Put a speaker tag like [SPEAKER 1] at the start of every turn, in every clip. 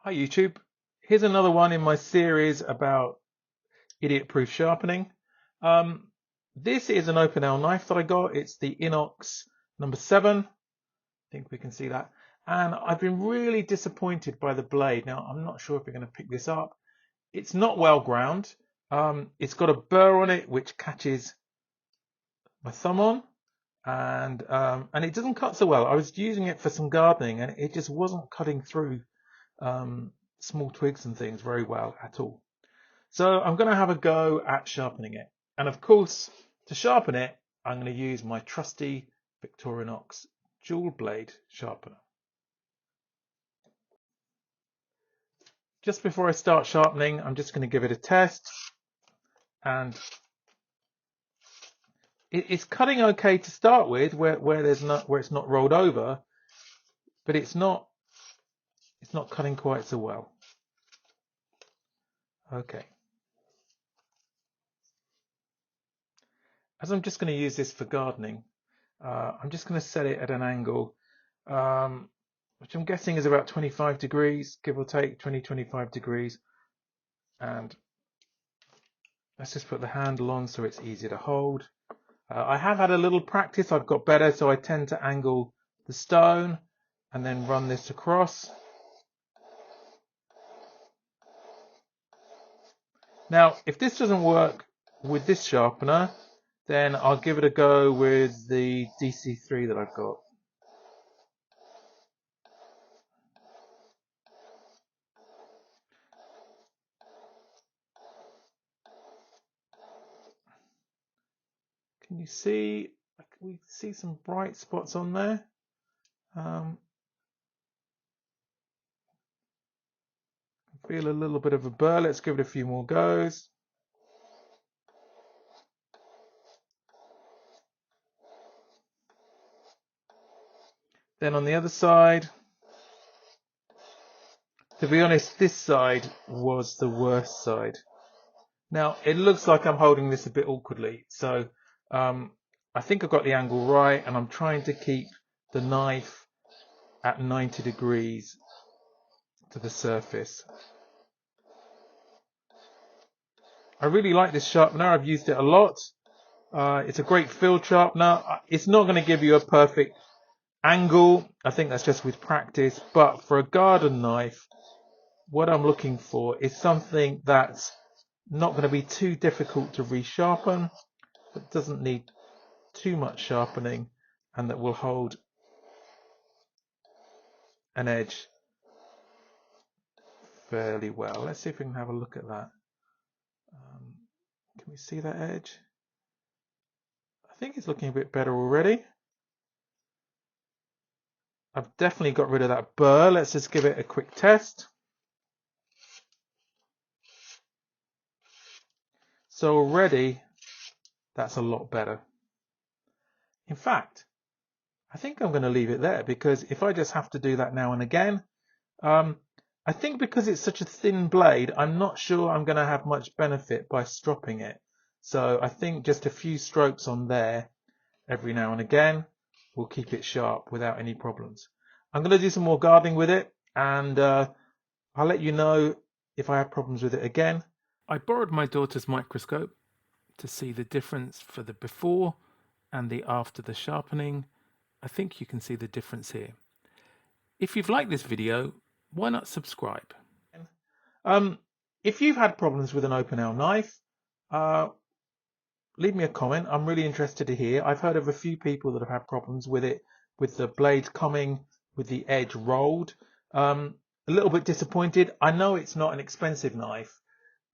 [SPEAKER 1] Hi YouTube, here's another one in my series about idiot-proof sharpening. This is an Opinel knife that I got. It's the Inox No7. I think we can see that. And I've been really disappointed by the blade. Now, I'm not sure if we're going to pick this up. It's not well ground. It's got a burr on it which catches my thumb on. And it doesn't cut so well. I was using it for some gardening and it just wasn't cutting through small twigs and things very well at all. So I'm going to have a go at sharpening it. And of course, to sharpen it, I'm going to use my trusty Victorinox Dual Blade Sharpener. Just before I start sharpening, I'm just going to give it a test. And it's cutting okay to start with, where it's not rolled over, but it's not cutting quite so well. Okay. As I'm just going to use this for gardening, I'm just going to set it at an angle, which I'm guessing is about 25 degrees, give or take 20-25 degrees. And let's just put the handle on so it's easier to hold. I have had a little practice, I've got better, so I tend to angle the stone and then run this across. Now, if this doesn't work with this sharpener, then I'll give it a go with the DC3 that I've got. Can you see? We see some bright spots on there. Feel a little bit of a burr. Let's give it a few more goes. Then on the other side, to be honest, this side was the worst side. Now, it looks like I'm holding this a bit awkwardly, so I think I've got the angle right, and I'm trying to keep the knife at 90 degrees to the surface. I really like this sharpener. I've used it a lot. It's a great field sharpener. It's not going to give you a perfect angle. I think that's just with practice. But for a garden knife, what I'm looking for is something that's not going to be too difficult to resharpen, but doesn't need too much sharpening, and that will hold an edge fairly well. Let's see if we can have a look at that. Can we see that edge? I think it's looking a bit better already. I've definitely got rid of that burr. Let's just give it a quick test. So already that's a lot better. In fact, I think I'm going to leave it there, because if I just have to do that now and again, I think because it's such a thin blade, I'm not sure I'm going to have much benefit by stropping it. So I think just a few strokes on there every now and again will keep it sharp without any problems. I'm going to do some more gardening with it, and I'll let you know if I have problems with it again. I borrowed my daughter's microscope to see the difference for the before and the after the sharpening. I think you can see the difference here. If you've liked this video, why not subscribe? If you've had problems with an Opinel knife, leave me a comment. I'm really interested to hear. I've heard of a few people that have had problems with it, with the blade coming with the edge rolled. A little bit disappointed. I know it's not an expensive knife,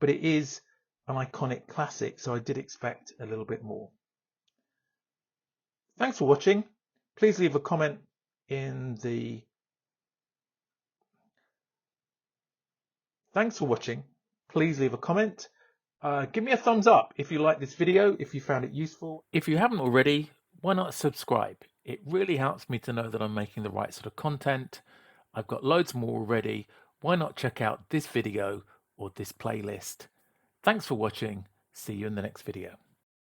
[SPEAKER 1] but it is an iconic classic, so I did expect a little bit more. Thanks for watching. Please leave a comment in the... Thanks for watching. Please leave a comment. Give me a thumbs up if you like this video, if you found it useful. If you haven't already, why not subscribe? It really helps me to know that I'm making the right sort of content. I've got loads more already. Why not check out this video or this playlist? Thanks for watching. See you in the next video.